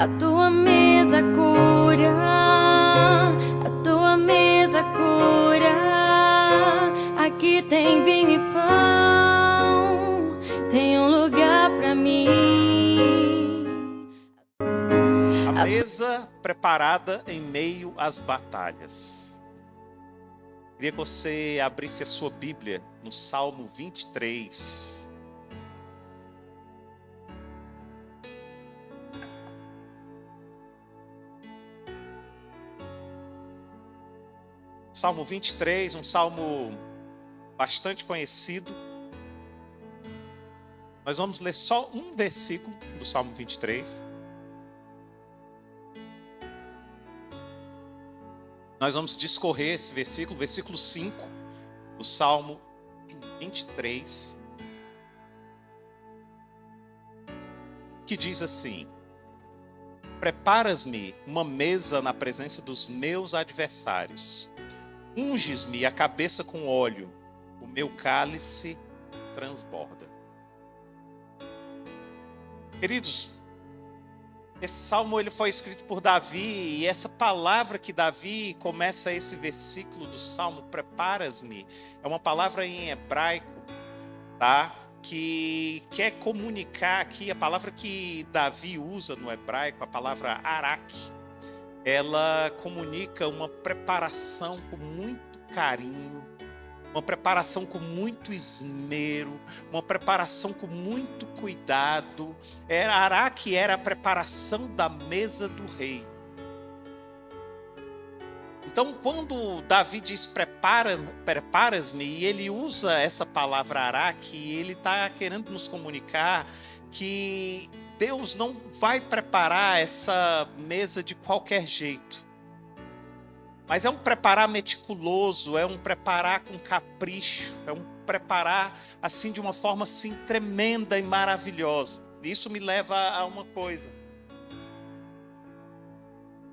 A tua mesa cura, a tua mesa cura. Aqui tem vinho e pão, tem um lugar pra mim. A mesa preparada em meio às batalhas. Queria que você abrisse a sua Bíblia no Salmo 23. Salmo 23, um salmo bastante conhecido. Nós vamos ler só um versículo do Salmo 23. Nós vamos discorrer esse versículo, versículo 5 do Salmo 23, que diz assim: Preparas-me uma mesa na presença dos meus adversários. Unges-me a cabeça com óleo, o meu cálice transborda. Queridos, esse salmo ele foi escrito por Davi, e essa palavra que Davi começa esse versículo do salmo, preparas-me, é uma palavra em hebraico, tá? Que quer comunicar aqui, a palavra que Davi usa no hebraico, a palavra arak, ela comunica uma preparação com muito carinho, uma preparação com muito esmero, uma preparação com muito cuidado. Arak era a preparação da mesa do rei. Então, quando Davi diz preparas-me, e ele usa essa palavra arak, ele está querendo nos comunicar que Deus não vai preparar essa mesa de qualquer jeito. Mas é um preparar meticuloso, é um preparar com capricho, é um preparar assim de uma forma assim tremenda e maravilhosa. Isso me leva a uma coisa.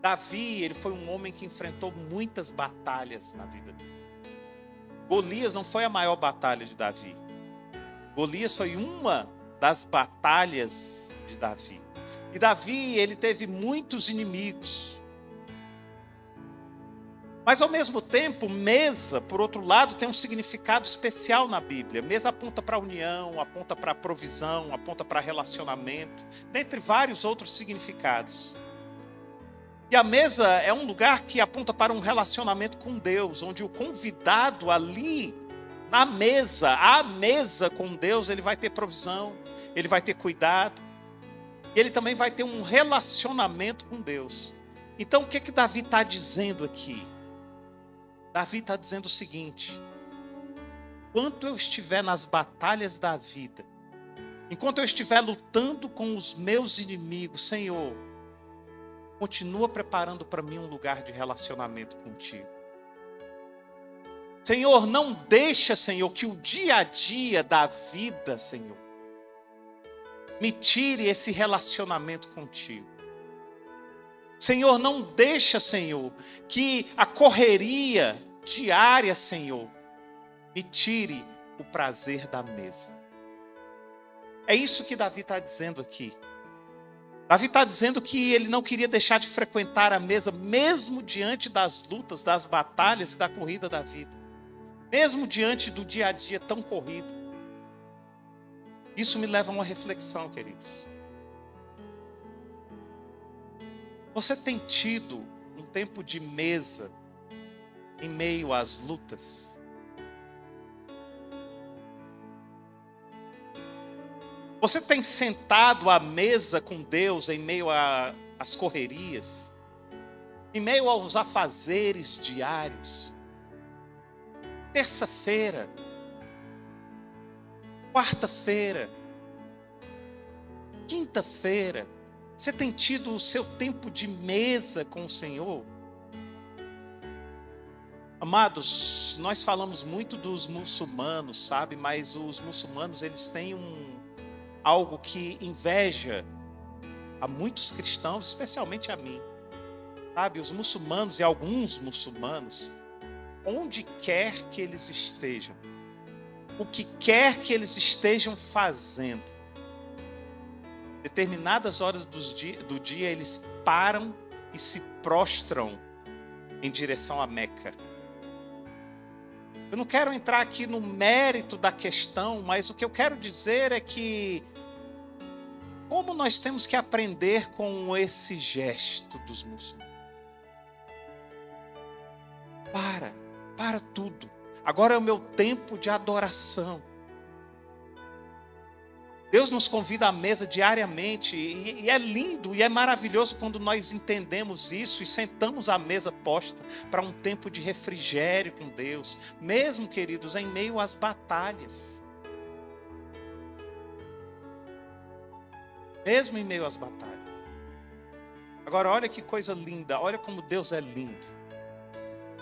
Davi, ele foi um homem que enfrentou muitas batalhas na vida dele. Golias não foi a maior batalha de Davi. Golias foi uma das batalhas de Davi. E Davi, ele teve muitos inimigos. Mas, ao mesmo tempo, mesa, por outro lado, tem um significado especial na Bíblia. Mesa aponta para a união, aponta para a provisão, aponta para relacionamento, dentre vários outros significados. E a mesa é um lugar que aponta para um relacionamento com Deus, onde o convidado ali, na mesa, à mesa com Deus, ele vai ter provisão, ele vai ter cuidado, e ele também vai ter um relacionamento com Deus. Então, o que Davi está dizendo aqui? Davi está dizendo o seguinte: enquanto eu estiver nas batalhas da vida, enquanto eu estiver lutando com os meus inimigos, Senhor, continua preparando para mim um lugar de relacionamento contigo. Senhor, não deixa, Senhor, que o dia a dia da vida, Senhor, me tire esse relacionamento contigo. Senhor, não deixa, Senhor, que a correria diária, Senhor, me tire o prazer da mesa. É isso que Davi está dizendo aqui. Davi está dizendo que ele não queria deixar de frequentar a mesa, mesmo diante das lutas, das batalhas e da corrida da vida. Mesmo diante do dia a dia tão corrido. Isso me leva a uma reflexão, queridos. Você tem tido um tempo de mesa em meio às lutas? Você tem sentado à mesa com Deus em meio às correrias? Em meio aos afazeres diários? Terça-feira, quarta-feira, quinta-feira, você tem tido o seu tempo de mesa com o Senhor? Amados, nós falamos muito dos muçulmanos, sabe? Mas os muçulmanos, eles têm algo que inveja a muitos cristãos, especialmente a mim. Sabe? Os muçulmanos e alguns muçulmanos, onde quer que eles estejam, o que quer que eles estejam fazendo, Determinadas horas do dia eles param e se prostram em direção a Meca. Eu não quero entrar aqui no mérito da questão, mas o que eu quero dizer é que como nós temos que aprender com esse gesto dos muçulmanos. Para tudo. Agora é o meu tempo de adoração. Deus nos convida à mesa diariamente e é lindo e é maravilhoso quando nós entendemos isso e sentamos à mesa posta para um tempo de refrigério com Deus, mesmo, queridos, em meio às batalhas. Mesmo em meio às batalhas. Agora, olha que coisa linda, olha como Deus é lindo.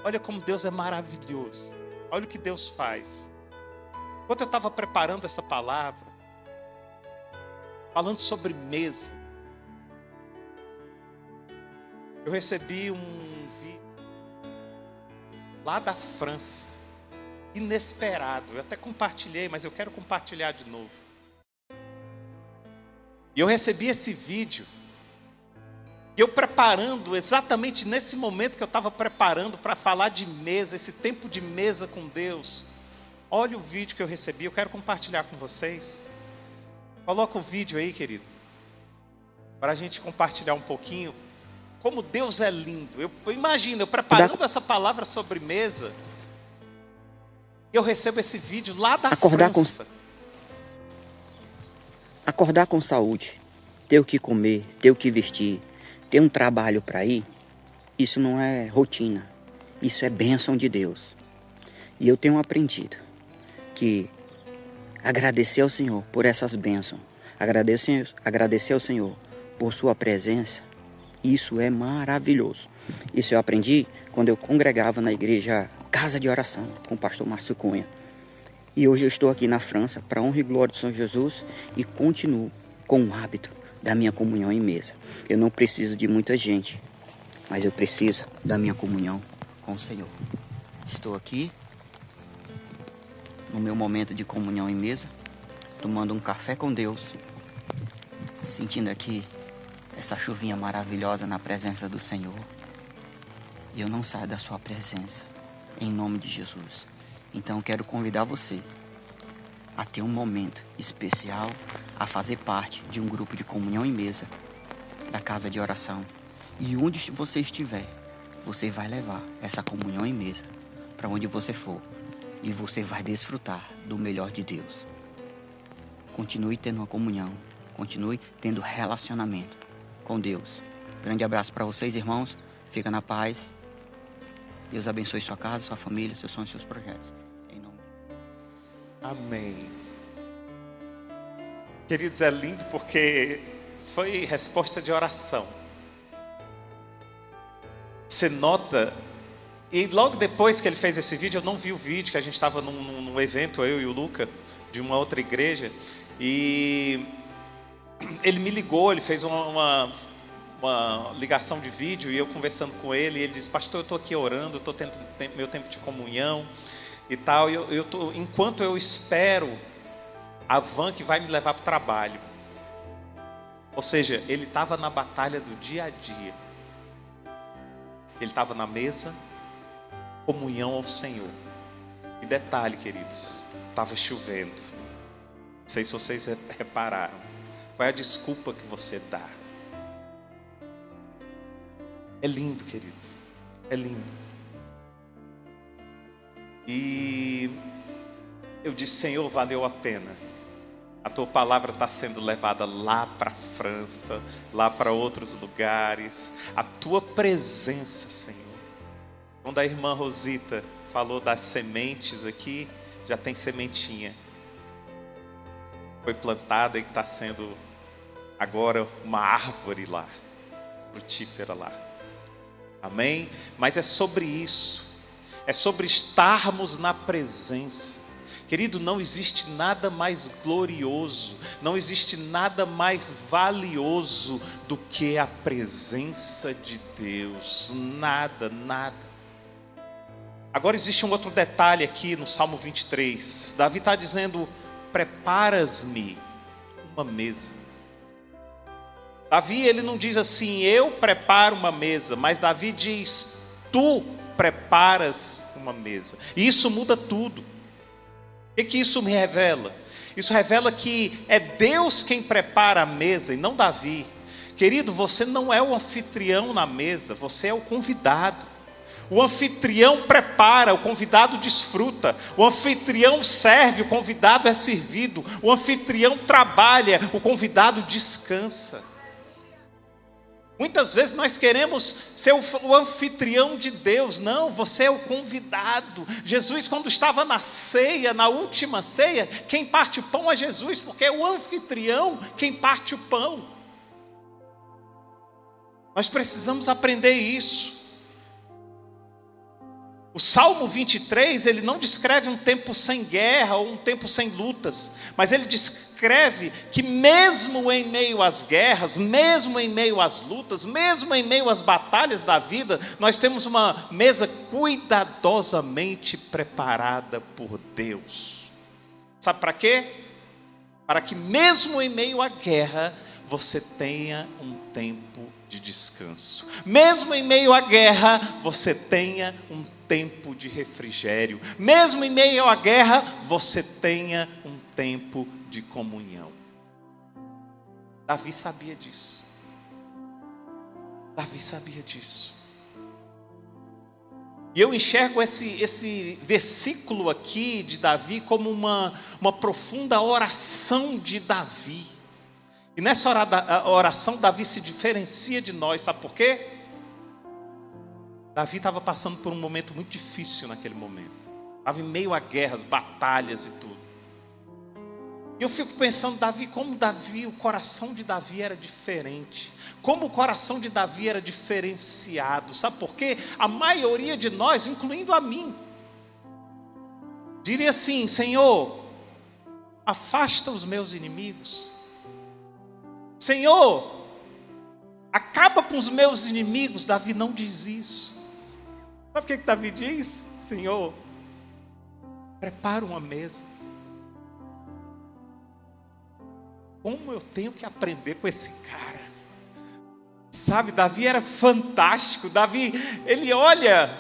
Olha como Deus é maravilhoso. Olha o que Deus faz. Enquanto eu estava preparando essa palavra, falando sobre mesa, eu recebi um vídeo lá da França, inesperado. Eu até compartilhei, mas eu quero compartilhar de novo. E eu recebi esse vídeo, e eu preparando, exatamente nesse momento que eu estava preparando para falar de mesa, esse tempo de mesa com Deus. Olha o vídeo que eu recebi, eu quero compartilhar com vocês. Coloca o vídeo aí, querido, para a gente compartilhar um pouquinho como Deus é lindo. Eu imagino, eu preparando essa palavra sobre mesa, eu recebo esse vídeo lá da França. Acordar com saúde, ter o que comer, ter o que vestir, ter um trabalho para ir, isso não é rotina, isso é bênção de Deus. E eu tenho aprendido que agradecer ao Senhor por essas bênçãos, agradecer ao Senhor por sua presença, isso é maravilhoso. Isso eu aprendi quando eu congregava na igreja Casa de Oração com o pastor Márcio Cunha. E hoje eu estou aqui na França para a honra e glória de São Jesus e continuo com o hábito da minha comunhão em mesa. Eu não preciso de muita gente, mas eu preciso da minha comunhão com o Senhor. Estou aqui no meu momento de comunhão em mesa, tomando um café com Deus, sentindo aqui essa chuvinha maravilhosa na presença do Senhor. E eu não saio da sua presença, em nome de Jesus. Então eu quero convidar você a ter um momento especial, a fazer parte de um grupo de comunhão em mesa da Casa de Oração. E onde você estiver, você vai levar essa comunhão em mesa para onde você for. E você vai desfrutar do melhor de Deus. Continue tendo uma comunhão, continue tendo relacionamento com Deus. Grande abraço para vocês, irmãos. Fica na paz. Deus abençoe sua casa, sua família, seus sonhos e seus projetos. Em nome de... Amém. Queridos, é lindo porque isso foi resposta de oração. Você nota... E logo depois que ele fez esse vídeo, eu não vi o vídeo, que a gente estava num evento, eu e o Luca, de uma outra igreja, e ele me ligou, ele fez uma ligação de vídeo, e eu conversando com ele, e ele disse: pastor, eu estou aqui orando, eu estou tendo meu tempo de comunhão e tal, enquanto eu espero a van que vai me levar para o trabalho. Ou seja, ele estava na batalha do dia a dia, ele estava na mesa, comunhão ao Senhor. E detalhe, queridos, estava chovendo. Não sei se vocês repararam. Qual é a desculpa que você dá? É lindo, queridos. É lindo. E eu disse: Senhor, valeu a pena. A tua palavra está sendo levada lá para a França, lá para outros lugares. A tua presença, Senhor. Quando a irmã Rosita falou das sementes aqui, já tem sementinha. Foi plantada e está sendo agora uma árvore lá, frutífera lá. Amém? Mas é sobre isso. É sobre estarmos na presença. Querido, não existe nada mais glorioso, não existe nada mais valioso do que a presença de Deus. Nada, nada. Agora existe um outro detalhe aqui no Salmo 23. Davi está dizendo: preparas-me uma mesa. Davi, ele não diz assim, eu preparo uma mesa, mas Davi diz, tu preparas uma mesa. E isso muda tudo. O que isso me revela? Isso revela que é Deus quem prepara a mesa e não Davi. Querido, você não é o anfitrião na mesa, você é o convidado. O anfitrião prepara, o convidado desfruta. O anfitrião serve, o convidado é servido. O anfitrião trabalha, o convidado descansa. Muitas vezes nós queremos ser o anfitrião de Deus. Não, você é o convidado. Jesus, quando estava na ceia, na última ceia, quem parte o pão é Jesus, porque é o anfitrião quem parte o pão. Nós precisamos aprender isso. O Salmo 23, ele não descreve um tempo sem guerra ou um tempo sem lutas, mas ele descreve que mesmo em meio às guerras, mesmo em meio às lutas, mesmo em meio às batalhas da vida, nós temos uma mesa cuidadosamente preparada por Deus. Sabe para quê? Para que mesmo em meio à guerra, você tenha um tempo de descanso. Mesmo em meio à guerra, você tenha um tempo de refrigério. Mesmo em meio à guerra, você tenha um tempo de comunhão. Davi sabia disso. Davi sabia disso. E eu enxergo esse versículo aqui de Davi como uma profunda oração de Davi. E nessa oração, Davi se diferencia de nós, sabe por quê? Davi estava passando por um momento muito difícil naquele momento. Estava em meio a guerras, batalhas e tudo. E eu fico pensando, o coração de Davi era diferente. Como o coração de Davi era diferenciado. Sabe por quê? A maioria de nós, incluindo a mim, diria assim, Senhor, afasta os meus inimigos. Senhor, acaba com os meus inimigos. Davi não diz isso. Sabe o que Davi diz? Senhor, prepara uma mesa. Como eu tenho que aprender com esse cara? Sabe, Davi era fantástico. Davi, ele olha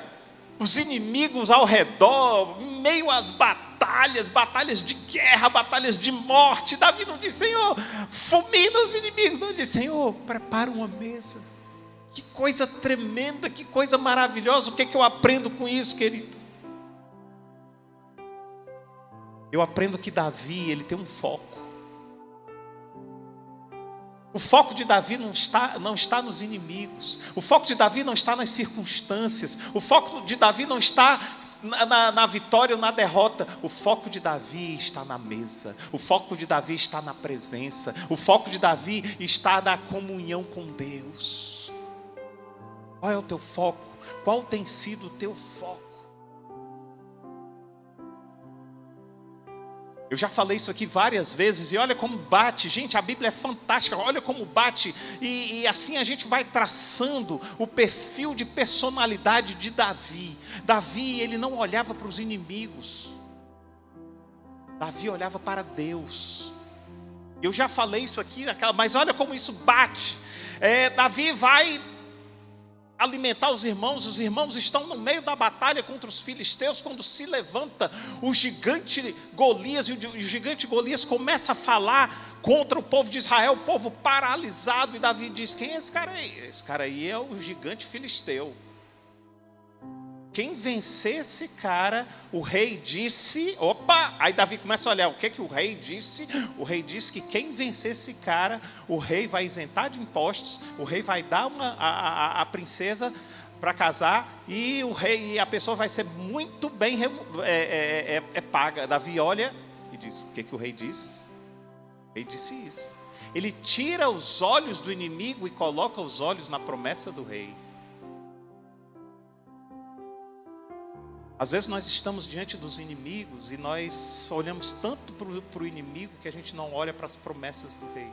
os inimigos ao redor, em meio às batalhas de guerra, batalhas de morte. Davi não diz, Senhor, fulmina os inimigos. Não, ele diz, Senhor, prepara uma mesa. Que coisa tremenda, que coisa maravilhosa. O que é que eu aprendo com isso, querido? Eu aprendo que Davi, ele tem um foco. O foco de Davi não está nos inimigos. O foco de Davi não está nas circunstâncias. O foco de Davi não está na vitória ou na derrota. O foco de Davi está na mesa. O foco de Davi está na presença. O foco de Davi está na comunhão com Deus. Qual é o teu foco? Qual tem sido o teu foco? Eu já falei isso aqui várias vezes e olha como bate. Gente, a Bíblia é fantástica. Olha como bate e assim a gente vai traçando o perfil de personalidade de Davi. Davi, ele não olhava para os inimigos. Davi olhava para Deus. Eu já falei isso aqui, mas olha como isso bate. Davi vai alimentar os irmãos estão no meio da batalha contra os filisteus, quando se levanta o gigante Golias, e o gigante Golias começa a falar contra o povo de Israel, o povo paralisado, e Davi diz, quem é esse cara aí? Esse cara aí é o gigante filisteu. Quem vencer esse cara, o rei disse, aí Davi começa a olhar, o que o rei disse? O rei disse que quem vencer esse cara, o rei vai isentar de impostos, o rei vai dar a princesa para casar, e o rei e a pessoa vai ser muito bem paga. Davi olha e diz, o que o rei disse? O rei disse isso. Ele tira os olhos do inimigo e coloca os olhos na promessa do rei. Às vezes nós estamos diante dos inimigos e nós olhamos tanto para o inimigo que a gente não olha para as promessas do rei.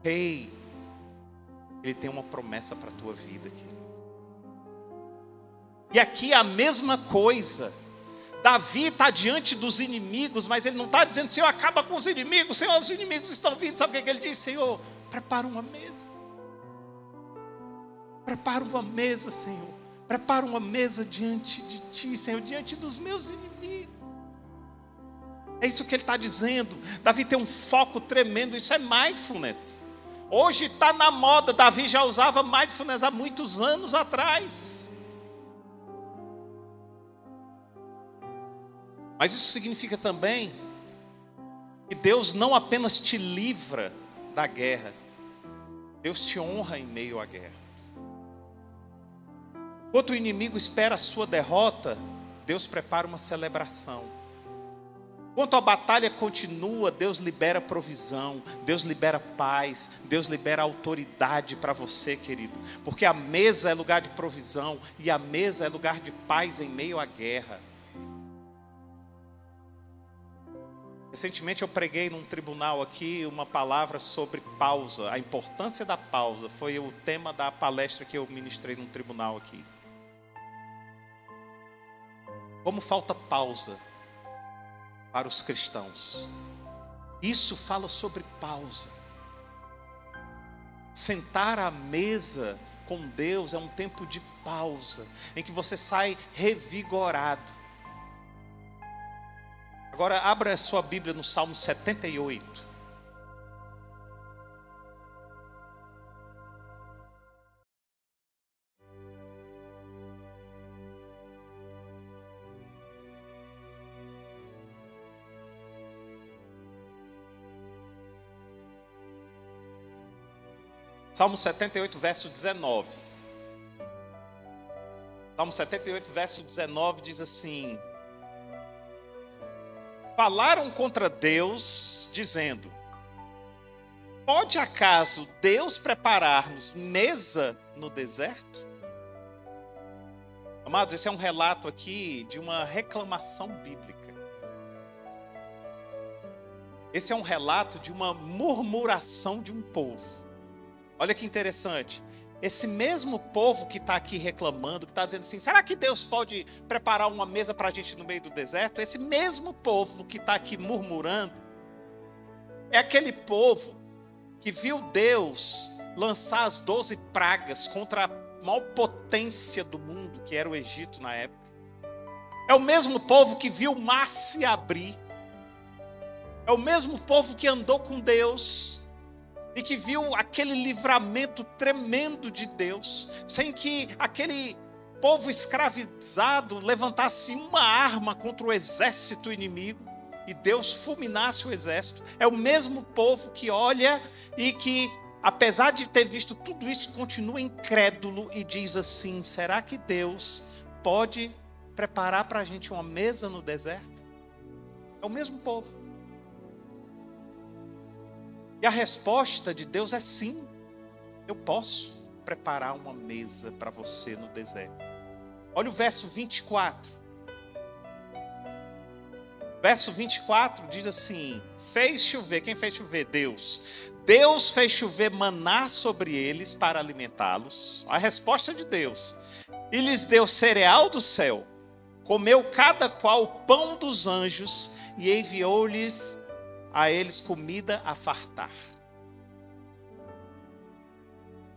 Rei, ele tem uma promessa para a tua vida, querido. E aqui é a mesma coisa. Davi está diante dos inimigos, mas ele não está dizendo, Senhor, acaba com os inimigos, Senhor, os inimigos estão vindo. Sabe o que ele diz? Senhor, Prepara uma mesa. Prepara uma mesa, Senhor. Prepara uma mesa diante de Ti, Senhor, diante dos meus inimigos. É isso que ele está dizendo. Davi tem um foco tremendo. Isso é mindfulness. Hoje está na moda. Davi já usava mindfulness há muitos anos atrás. Mas isso significa também que Deus não apenas te livra da guerra, Deus te honra em meio à guerra. Enquanto o inimigo espera a sua derrota, Deus prepara uma celebração. Enquanto a batalha continua, Deus libera provisão, Deus libera paz, Deus libera autoridade para você, querido. Porque a mesa é lugar de provisão e a mesa é lugar de paz em meio à guerra. Recentemente eu preguei num tribunal aqui uma palavra sobre pausa, a importância da pausa. Foi o tema da palestra que eu ministrei num tribunal aqui. Como falta pausa para os cristãos. Isso fala sobre pausa. Sentar à mesa com Deus é um tempo de pausa, em que você sai revigorado. Agora abra a sua Bíblia no Salmo 78. Salmo 78, verso 19. Salmo 78, verso 19 diz assim: falaram contra Deus, dizendo: pode acaso Deus preparar-nos mesa no deserto? Amados, esse é um relato aqui de uma reclamação bíblica. Esse é um relato de uma murmuração de um povo. Olha que interessante. Esse mesmo povo que está aqui reclamando, que está dizendo assim, será que Deus pode preparar uma mesa para a gente no meio do deserto? Esse mesmo povo que está aqui murmurando, é aquele povo que viu Deus lançar as 12 pragas contra a maior potência do mundo, que era o Egito na época. É o mesmo povo que viu o mar se abrir. É o mesmo povo que andou com Deus e que viu aquele livramento tremendo de Deus, sem que aquele povo escravizado levantasse uma arma contra o exército inimigo e Deus fulminasse o exército. É o mesmo povo que olha e que, apesar de ter visto tudo isso, continua incrédulo e diz assim: será que Deus pode preparar para a gente uma mesa no deserto? É o mesmo povo. E a resposta de Deus é sim, eu posso preparar uma mesa para você no deserto. Olha o verso 24. Verso 24 diz assim: fez chover, quem fez chover? Deus. Deus fez chover maná sobre eles para alimentá-los. A resposta de Deus. E lhes deu cereal do céu. Comeu cada qual o pão dos anjos e enviou-lhes a eles comida a fartar.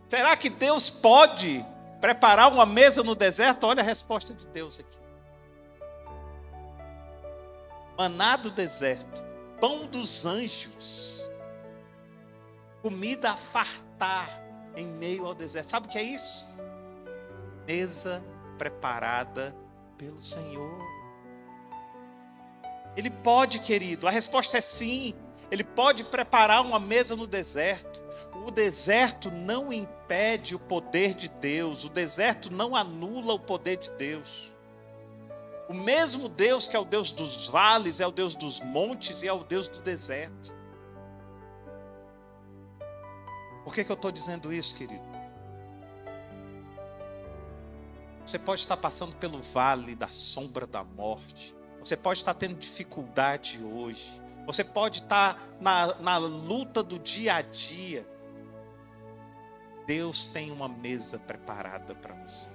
Será que Deus pode preparar uma mesa no deserto? Olha a resposta de Deus aqui. Maná do deserto, pão dos anjos, comida a fartar em meio ao deserto. Sabe o que é isso? Mesa preparada pelo Senhor. Ele pode, querido, a resposta é sim. Ele pode preparar uma mesa no deserto. O deserto não impede o poder de Deus. O deserto não anula o poder de Deus. O mesmo Deus que é o Deus dos vales, é o Deus dos montes e é o Deus do deserto. Por que eu estou dizendo isso, querido? Você pode estar passando pelo vale da sombra da morte. Você pode estar tendo dificuldade hoje. Você pode estar na luta do dia a dia. Deus tem uma mesa preparada para você.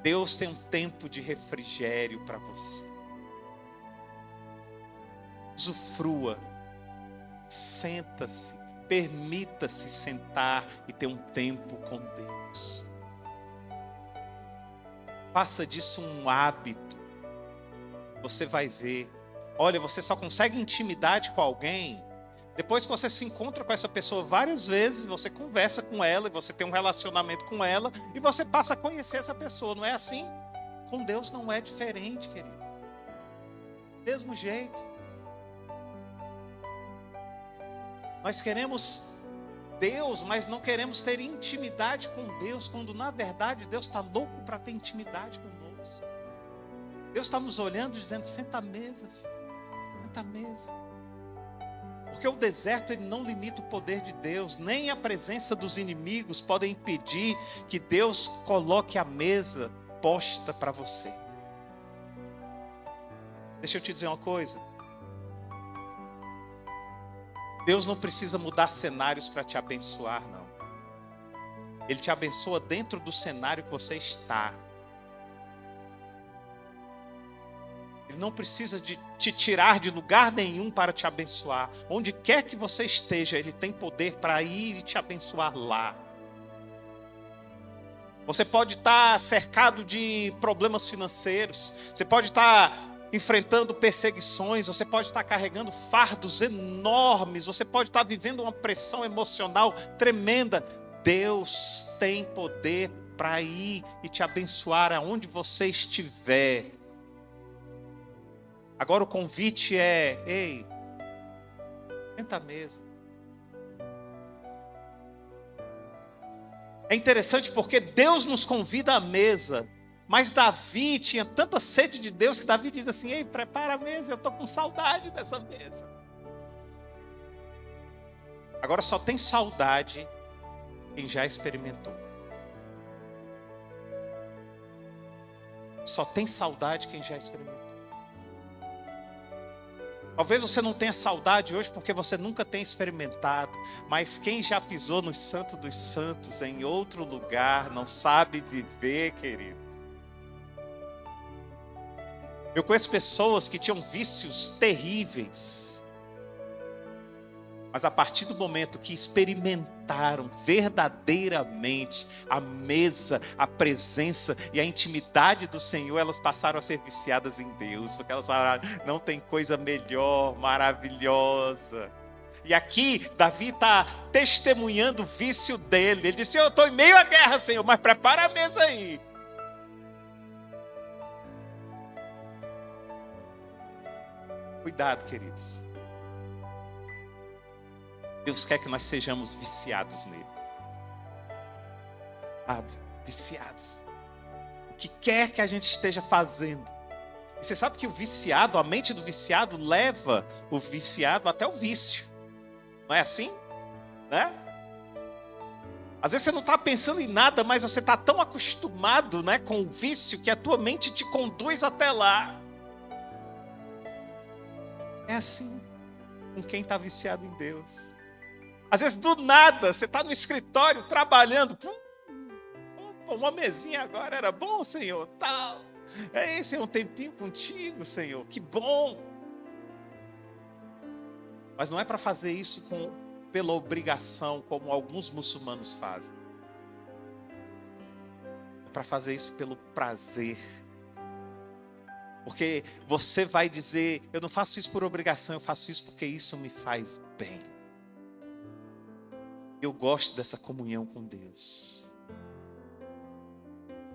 Deus tem um tempo de refrigério para você. Usufrua. Senta-se. Permita-se sentar e ter um tempo com Deus. Faça disso um hábito. Você vai ver. Olha, você só consegue intimidade com alguém depois que você se encontra com essa pessoa várias vezes, você conversa com ela, e você tem um relacionamento com ela, e você passa a conhecer essa pessoa. Não é assim? Com Deus não é diferente, queridos. Mesmo jeito. Nós queremos Deus, mas não queremos ter intimidade com Deus, quando na verdade Deus está louco para ter intimidade conosco. Deus está nos olhando dizendo: senta à mesa, filho. Senta à mesa. Porque o deserto ele não limita o poder de Deus, nem a presença dos inimigos podem impedir que Deus coloque a mesa posta para você. Deixa eu te dizer uma coisa. Deus não precisa mudar cenários para te abençoar, não. Ele te abençoa dentro do cenário que você está. Ele não precisa de te tirar de lugar nenhum para te abençoar. Onde quer que você esteja, Ele tem poder para ir e te abençoar lá. Você pode estar cercado de problemas financeiros. Você pode estar enfrentando perseguições. Você pode estar carregando fardos enormes. Você pode estar vivendo uma pressão emocional tremenda. Deus tem poder para ir e te abençoar aonde você estiver. Agora o convite é: ei, senta à mesa. É interessante porque Deus nos convida à mesa, mas Davi tinha tanta sede de Deus que Davi diz assim: ei, prepara a mesa, eu estou com saudade dessa mesa. Agora só tem saudade quem já experimentou. Só tem saudade quem já experimentou. Talvez você não tenha saudade hoje porque você nunca tenha experimentado, mas quem já pisou no Santo dos Santos em outro lugar não sabe viver, querido. Eu conheço pessoas que tinham vícios terríveis, mas a partir do momento que experimentaram verdadeiramente a mesa, a presença e a intimidade do Senhor, elas passaram a ser viciadas em Deus, porque elas falaram: não tem coisa melhor, maravilhosa. E aqui Davi está testemunhando o vício dele. Ele disse: eu estou em meio à guerra, Senhor, mas prepara a mesa aí. Cuidado, queridos. Deus quer que nós sejamos viciados nele. Sabe? Viciados. O que quer que a gente esteja fazendo. E você sabe que o viciado, a mente do viciado leva o viciado até o vício. Não é assim? Né? Às vezes você não está pensando em nada, mas você está tão acostumado, né, com o vício que a tua mente te conduz até lá. É assim com quem está viciado em Deus. Às vezes, do nada, você está no escritório trabalhando. Uma mesinha agora era bom, Senhor. Tal. Esse é um tempinho contigo, Senhor. Que bom. Mas não é para fazer isso pela obrigação, como alguns muçulmanos fazem. É para fazer isso pelo prazer. Porque você vai dizer: eu não faço isso por obrigação, eu faço isso porque isso me faz bem. Eu gosto dessa comunhão com Deus.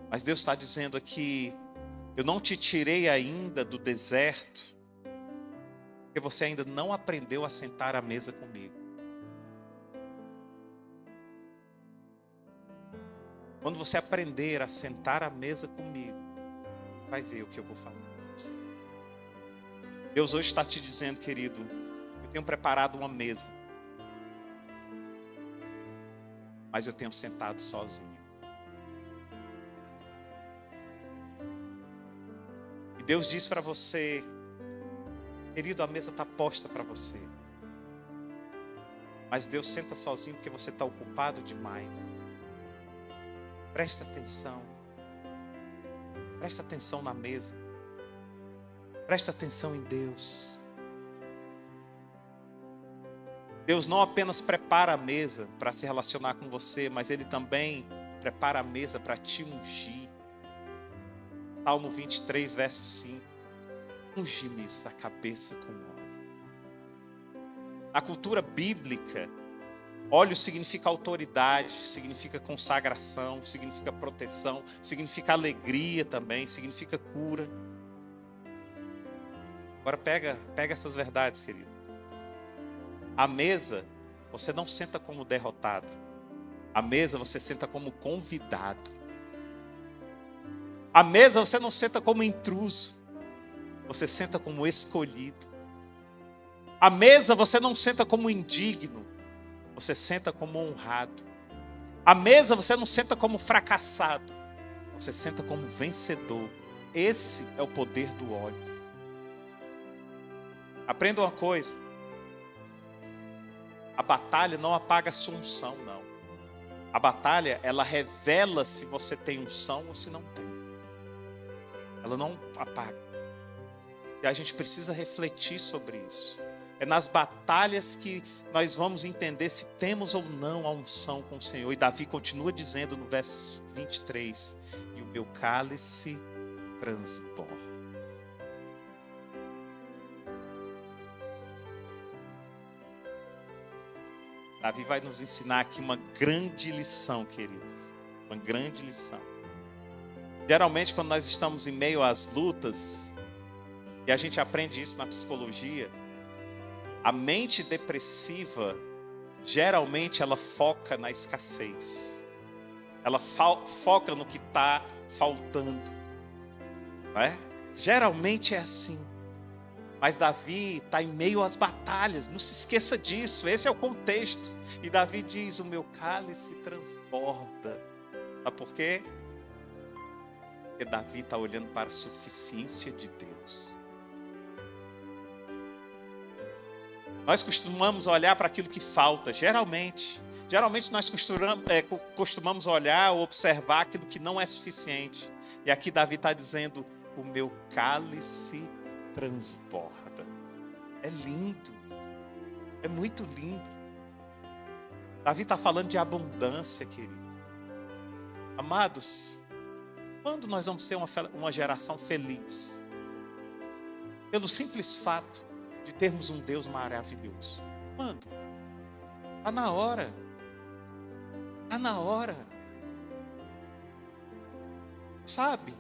Mas Deus está dizendo aqui: eu não te tirei ainda do deserto, porque você ainda não aprendeu a sentar à mesa comigo. Quando você aprender a sentar à mesa comigo, vai ver o que eu vou fazer com você. Deus hoje está te dizendo, querido: eu tenho preparado uma mesa, mas eu tenho sentado sozinho. E Deus diz para você: querido, a mesa está posta para você. Mas Deus senta sozinho porque você está ocupado demais. Presta atenção. Presta atenção na mesa. Presta atenção em Deus. Deus não apenas prepara a mesa para se relacionar com você, mas Ele também prepara a mesa para te ungir. Salmo 23, verso 5. Unge-me a cabeça com óleo. Na cultura bíblica, óleo significa autoridade, significa consagração, significa proteção, significa alegria também, significa cura. Agora pega essas verdades, querido. À mesa, você não senta como derrotado. À mesa, você senta como convidado. À mesa, você não senta como intruso. Você senta como escolhido. À mesa, você não senta como indigno. Você senta como honrado. À mesa, você não senta como fracassado. Você senta como vencedor. Esse é o poder do óleo. Aprenda uma coisa. A batalha não apaga a sua unção, não. A batalha, ela revela se você tem unção ou se não tem. Ela não apaga. E a gente precisa refletir sobre isso. É nas batalhas que nós vamos entender se temos ou não a unção com o Senhor. E Davi continua dizendo no verso 23, e o meu cálice transborda. Davi vai nos ensinar aqui uma grande lição, queridos. Uma grande lição. Geralmente, quando nós estamos em meio às lutas, e a gente aprende isso na psicologia, a mente depressiva, geralmente, ela foca na escassez. Ela foca no que está faltando. Não é? Geralmente é assim. Mas Davi está em meio às batalhas, não se esqueça disso, esse é o contexto. E Davi diz, o meu cálice transborda. Sabe por quê? Porque Davi está olhando para a suficiência de Deus. Nós costumamos olhar para aquilo que falta, geralmente nós costumamos olhar ou observar aquilo que não é suficiente. E aqui Davi está dizendo, o meu cálice transborda. É lindo. É muito lindo. Davi está falando de abundância, queridos. Amados, quando nós vamos ser uma geração feliz? Pelo simples fato de termos um Deus maravilhoso. Quando? Está na hora. Está na hora. Sabe?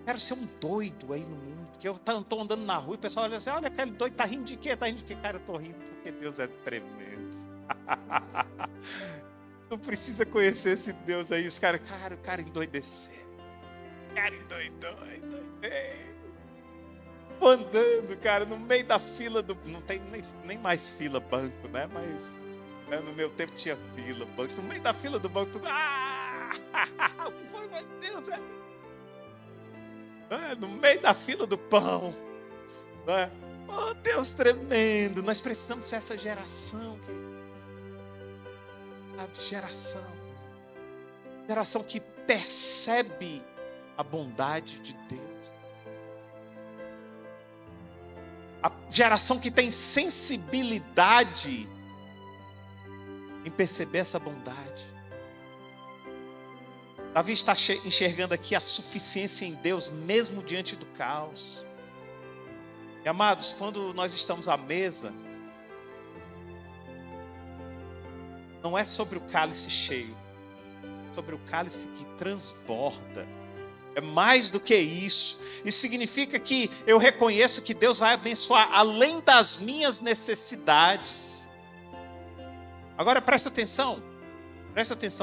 Quero ser um doido aí no mundo. Que eu estou andando na rua e o pessoal olha assim, olha aquele doido, tá rindo de quê? Tá rindo de quê? Cara, eu estou rindo porque Deus é tremendo. Não precisa conhecer esse Deus aí. Os caras, o cara endoideceu. O cara endoidou. Andando, cara, no meio da fila do... Não tem nem mais fila banco, né? Mas no meu tempo tinha fila banco. No meio da fila do banco, tudo... O que foi, meu Deus? No meio da fila do pão. Né? Oh, Deus tremendo. Nós precisamos ser essa geração. Sabe? Geração que percebe a bondade de Deus. A geração que tem sensibilidade em perceber essa bondade. Davi está enxergando aqui a suficiência em Deus, mesmo diante do caos. E amados, quando nós estamos à mesa, não é sobre o cálice cheio, é sobre o cálice que transborda. É mais do que isso. Isso significa que eu reconheço que Deus vai abençoar além das minhas necessidades. Agora presta atenção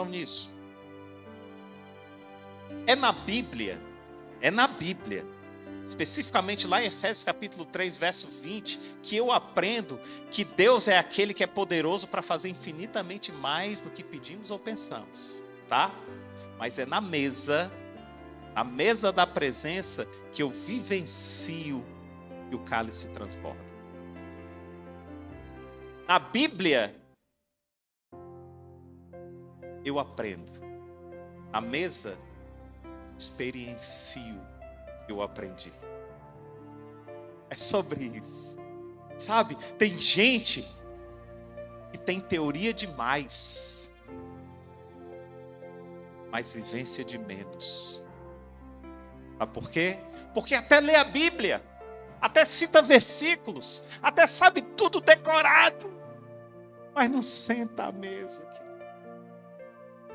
nisso. É na Bíblia, especificamente lá em Efésios capítulo 3, verso 20, que eu aprendo que Deus é aquele que é poderoso para fazer infinitamente mais do que pedimos ou pensamos, tá? Mas é na mesa da presença que eu vivencio e o cálice transborda. Na Bíblia, eu aprendo. Na mesa, experiencio o que eu aprendi. É sobre isso. Sabe, tem gente que tem teoria demais, mas vivência de menos. Sabe por quê? Porque até lê a Bíblia, até cita versículos, até sabe tudo decorado, mas não senta à mesa.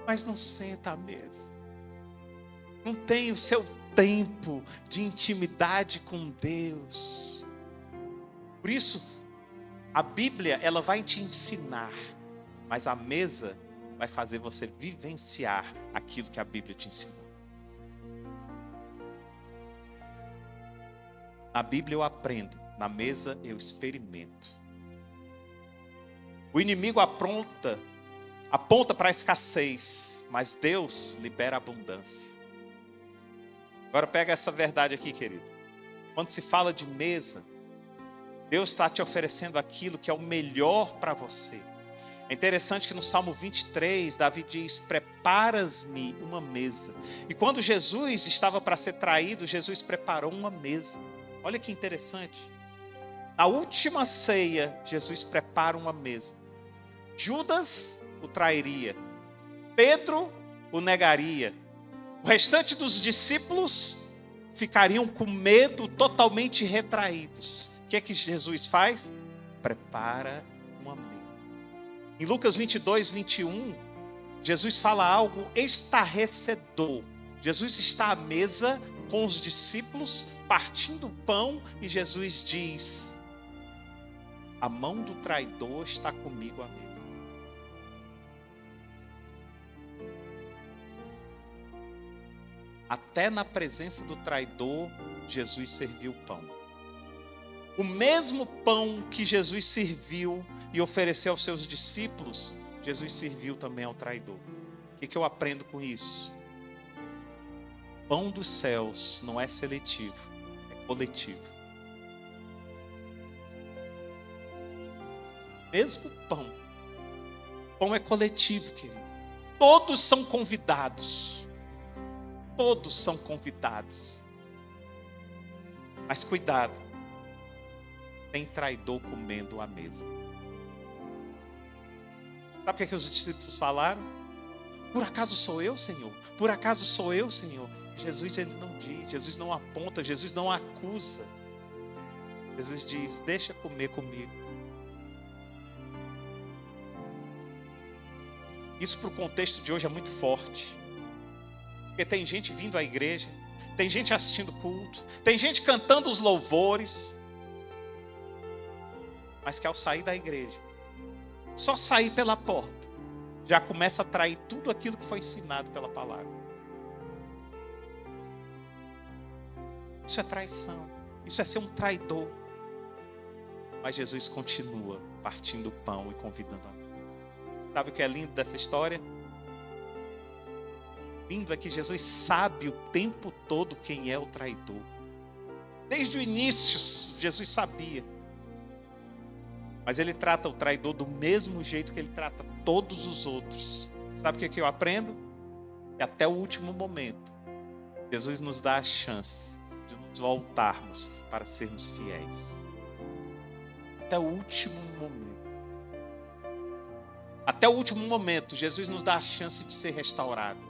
Mas não senta à mesa. Não tem o seu tempo de intimidade com Deus. Por isso, a Bíblia, ela vai te ensinar, mas a mesa vai fazer você vivenciar aquilo que a Bíblia te ensinou. Na Bíblia eu aprendo, na mesa eu experimento. O inimigo aponta para a escassez, mas Deus libera a abundância. Agora pega essa verdade aqui, querido. Quando se fala de mesa, Deus está te oferecendo aquilo que é o melhor para você. É interessante que no Salmo 23, Davi diz: preparas-me uma mesa. E quando Jesus estava para ser traído, Jesus preparou uma mesa. Olha que interessante. Na última ceia, Jesus prepara uma mesa. Judas o trairia. Pedro o negaria. O restante dos discípulos ficariam com medo, totalmente retraídos. O que é que Jesus faz? Prepara uma mesa. Em Lucas 22, 21, Jesus fala algo estarrecedor. Jesus está à mesa com os discípulos, partindo o pão, e Jesus diz: a mão do traidor está comigo à mesa. Até na presença do traidor, Jesus serviu o pão. O mesmo pão que Jesus serviu e ofereceu aos seus discípulos, Jesus serviu também ao traidor. O que eu aprendo com isso? O pão dos céus não é seletivo, é coletivo. Mesmo pão. Pão é coletivo, querido. Todos são convidados. Todos são convidados. Mas cuidado. Tem traidor comendo à mesa. Sabe o que os discípulos falaram? Por acaso sou eu, Senhor? Por acaso sou eu, Senhor? Jesus, ele não diz, Jesus não aponta, Jesus não acusa. Jesus diz: deixa comer comigo. Isso para o contexto de hoje é muito forte. Porque tem gente vindo à igreja, tem gente assistindo culto, tem gente cantando os louvores, mas que ao sair da igreja, só sair pela porta, já começa a trair tudo aquilo que foi ensinado pela palavra. Isso é traição, isso é ser um traidor. Mas Jesus continua partindo o pão e convidando a mim. Sabe o que é lindo dessa história? Lindo é que Jesus sabe o tempo todo quem é o traidor. Desde o início, Jesus sabia. Mas ele trata o traidor do mesmo jeito que ele trata todos os outros. Sabe o que eu aprendo? Que até o último momento, Jesus nos dá a chance de nos voltarmos para sermos fiéis. Até o último momento. Até o último momento, Jesus nos dá a chance de ser restaurado.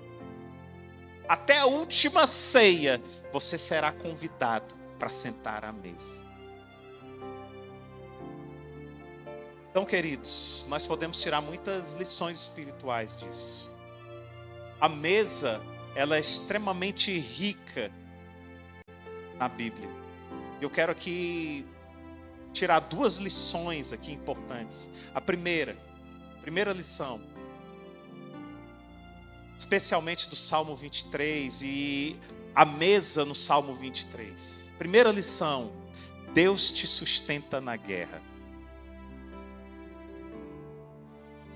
Até a última ceia, você será convidado para sentar à mesa. Então, queridos, nós podemos tirar muitas lições espirituais disso. A mesa, ela é extremamente rica na Bíblia. Eu quero aqui tirar duas lições aqui importantes. A primeira lição, especialmente do Salmo 23 e a mesa no Salmo 23. Primeira lição: Deus te sustenta na guerra.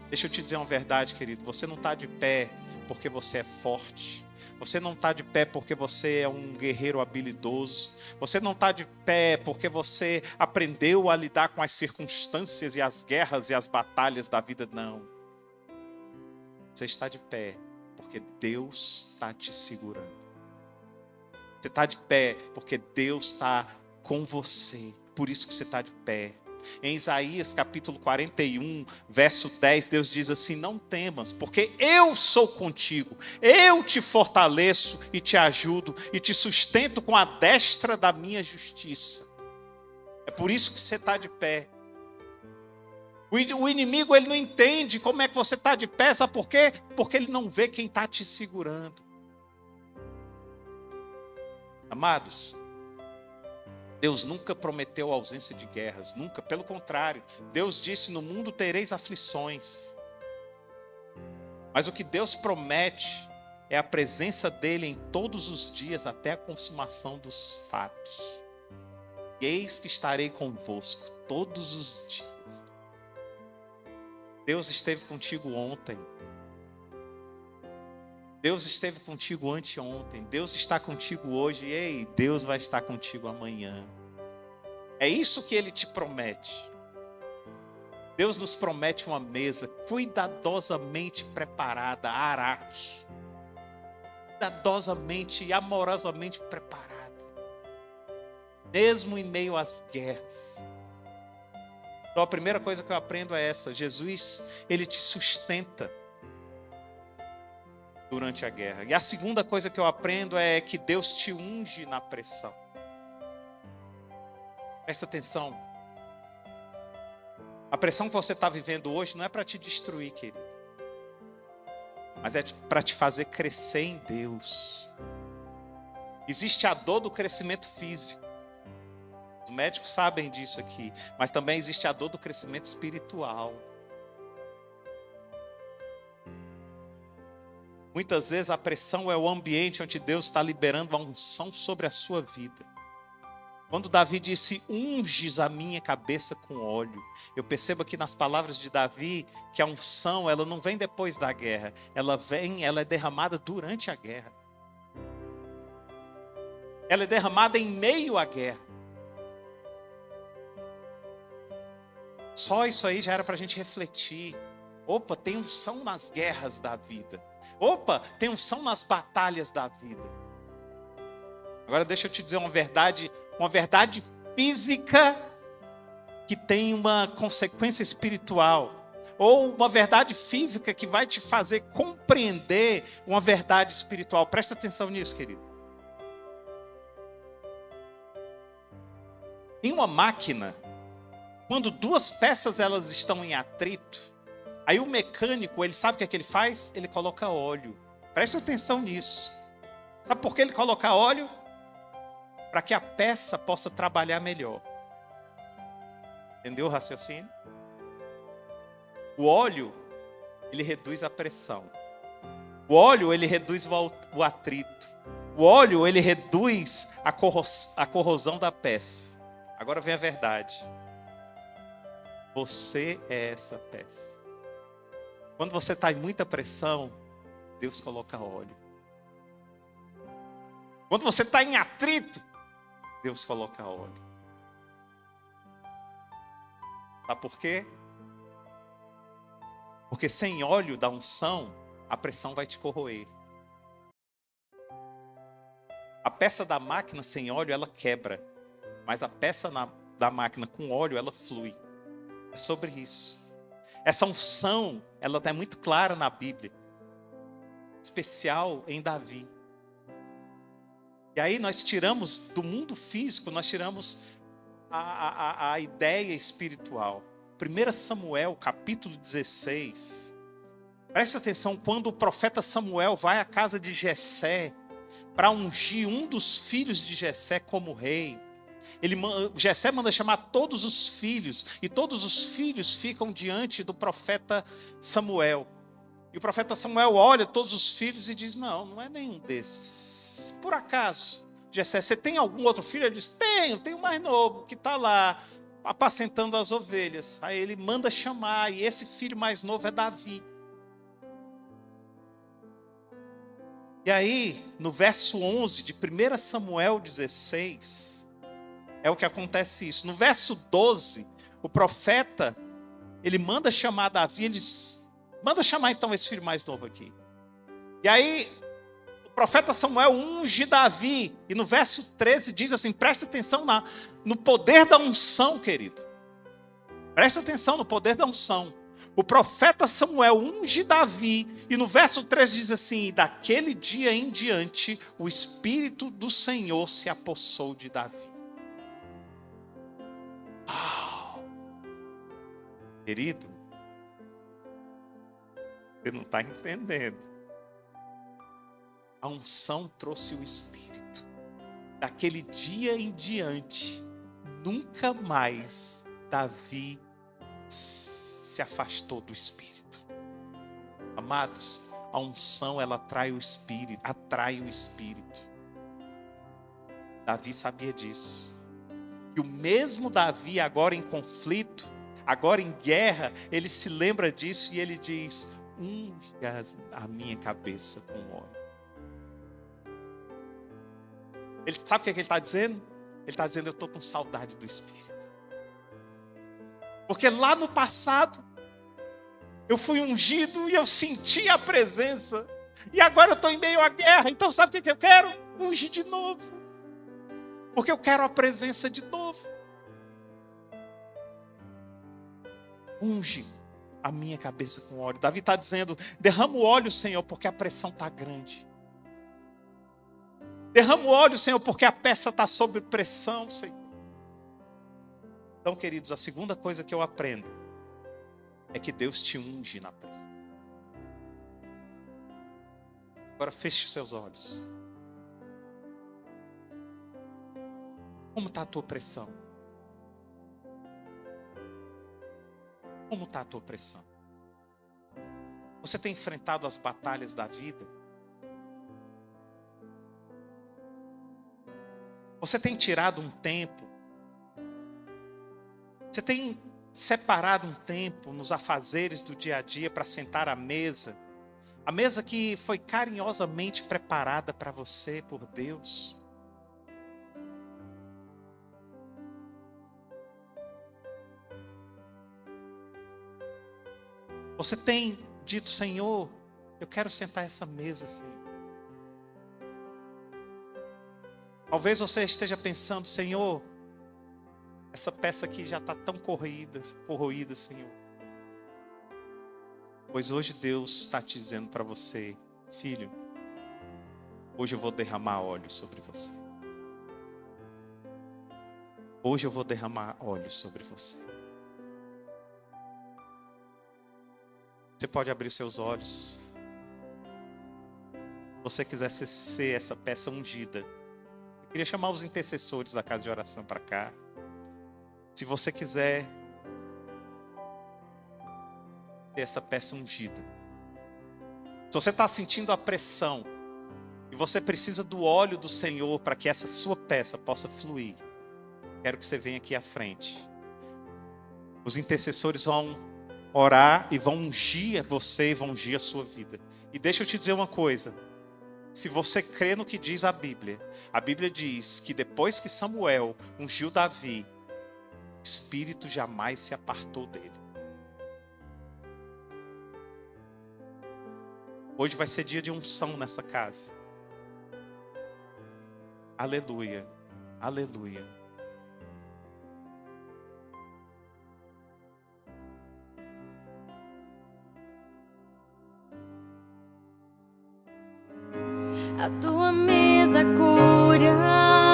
Deixa eu te dizer uma verdade, querido. Você não está de pé porque você é forte. Você não está de pé porque você é um guerreiro habilidoso. Você não está de pé porque você aprendeu a lidar com as circunstâncias e as guerras e as batalhas da vida. Não. Você está de pé porque Deus está te segurando. Você está de pé porque Deus está com você. Por isso que você está de pé. Em Isaías capítulo 41, verso 10, Deus diz assim: não temas, porque eu sou contigo, eu te fortaleço e te ajudo e te sustento com a destra da minha justiça. É por isso que você está de pé. O inimigo, ele não entende como é que você está de pé, sabe por quê? Porque ele não vê quem está te segurando. Amados, Deus nunca prometeu ausência de guerras, nunca, pelo contrário. Deus disse: no mundo tereis aflições. Mas o que Deus promete é a presença dele em todos os dias até a consumação dos fatos. E eis que estarei convosco todos os dias. Deus esteve contigo ontem. Deus esteve contigo anteontem. Deus está contigo hoje. E ei, Deus vai estar contigo amanhã. É isso que Ele te promete. Deus nos promete uma mesa cuidadosamente preparada, araque. Cuidadosamente e amorosamente preparada. Mesmo em meio às guerras. Então a primeira coisa que eu aprendo é essa: Jesus, Ele te sustenta durante a guerra. E a segunda coisa que eu aprendo é que Deus te unge na pressão. Presta atenção. A pressão que você está vivendo hoje não é para te destruir, querido. Mas é para te fazer crescer em Deus. Existe a dor do crescimento físico. Os médicos sabem disso aqui. Mas também existe a dor do crescimento espiritual. Muitas vezes a pressão é o ambiente onde Deus está liberando a unção sobre a sua vida. Quando Davi disse: unges a minha cabeça com óleo, eu percebo aqui nas palavras de Davi que a unção, ela não vem depois da guerra, ela é derramada durante a guerra. Ela é derramada em meio à guerra. Só isso aí já era para a gente refletir. Opa, tem unção nas guerras da vida. Opa, tem unção nas batalhas da vida. Agora deixa eu te dizer uma verdade física que tem uma consequência espiritual. Ou uma verdade física que vai te fazer compreender uma verdade espiritual. Presta atenção nisso, querido. Em uma máquina, quando duas peças elas estão em atrito, aí o mecânico, ele sabe o que ele faz? Ele coloca óleo. Presta atenção nisso. Sabe por que ele coloca óleo? Para que a peça possa trabalhar melhor. Entendeu o raciocínio? O óleo, ele reduz a pressão. O óleo, ele reduz o atrito. O óleo, ele reduz a corrosão da peça. Agora vem a verdade. Você é essa peça. Quando você está em muita pressão, Deus coloca óleo. Quando você está em atrito, Deus coloca óleo. Sabe por quê? Porque sem óleo da unção, a pressão vai te corroer. A peça da máquina sem óleo, ela quebra. Mas a peça da máquina com óleo, ela flui. É sobre isso. Essa unção, ela está muito clara na Bíblia. Especial em Davi. E aí nós tiramos do mundo físico, nós tiramos a ideia espiritual. 1 Samuel, capítulo 16. Presta atenção, quando o profeta Samuel vai à casa de Jessé para ungir um dos filhos de Jessé como rei. Jessé manda chamar todos os filhos, e todos os filhos ficam diante do profeta Samuel. E o profeta Samuel olha todos os filhos e diz: não é nenhum desses. Por acaso, Jessé, você tem algum outro filho? Ele diz: tenho mais novo, que está lá, apacentando as ovelhas. Aí ele manda chamar, e esse filho mais novo é Davi. E aí, no verso 11 de 1 Samuel 16... é o que acontece isso. No verso 12, o profeta, ele manda chamar Davi, ele diz: manda chamar então esse filho mais novo aqui. E aí, o profeta Samuel unge Davi, e no verso 13 diz assim, presta atenção no poder da unção, querido. Presta atenção no poder da unção. O profeta Samuel unge Davi, e no verso 3 diz assim: e daquele dia em diante, o Espírito do Senhor se apossou de Davi. Uau! Querido, você não está entendendo. A unção trouxe o Espírito. Daquele dia em diante, nunca mais Davi se afastou do Espírito. Amados, a unção ela atrai o Espírito. Davi sabia disso. E o mesmo Davi, agora em conflito, agora em guerra, ele se lembra disso e ele diz: unge a minha cabeça com óleo. Ele sabe o que ele está dizendo? Ele está dizendo: eu estou com saudade do Espírito. Porque lá no passado, eu fui ungido e eu senti a presença. E agora eu estou em meio à guerra. Então sabe o que eu quero? Ungir de novo. Porque eu quero a presença de novo. Unge a minha cabeça com óleo. Davi está dizendo: derrama o óleo, Senhor, porque a pressão está grande. Derrama o óleo, Senhor, porque a peça está sob pressão, Senhor. Então, queridos, a segunda coisa que eu aprendo é que Deus te unge na pressão. Agora feche os seus olhos. Como está a tua pressão? Como está a tua pressão? Você tem enfrentado as batalhas da vida? Você tem tirado um tempo? Você tem separado um tempo nos afazeres do dia a dia para sentar à mesa? A mesa que foi carinhosamente preparada para você por Deus? Você tem dito: Senhor, eu quero sentar essa mesa, Senhor. Talvez você esteja pensando: Senhor, essa peça aqui já está tão corroída, Senhor. Pois hoje Deus está te dizendo para você: filho, hoje eu vou derramar óleo sobre você. Hoje eu vou derramar óleo sobre você. Você pode abrir seus olhos. Se você quiser ser essa peça ungida, eu queria chamar os intercessores da casa de oração para cá. Se você quiser ter essa peça ungida, se você está sentindo a pressão e você precisa do óleo do Senhor para que essa sua peça possa fluir, quero que você venha aqui à frente. Os intercessores vão orar e vão ungir você e vão ungir a sua vida. E deixa eu te dizer uma coisa: se você crê no que diz a Bíblia diz que depois que Samuel ungiu Davi, o Espírito jamais se apartou dele. Hoje vai ser dia de unção nessa casa. Aleluia, aleluia. A tua mesa cura.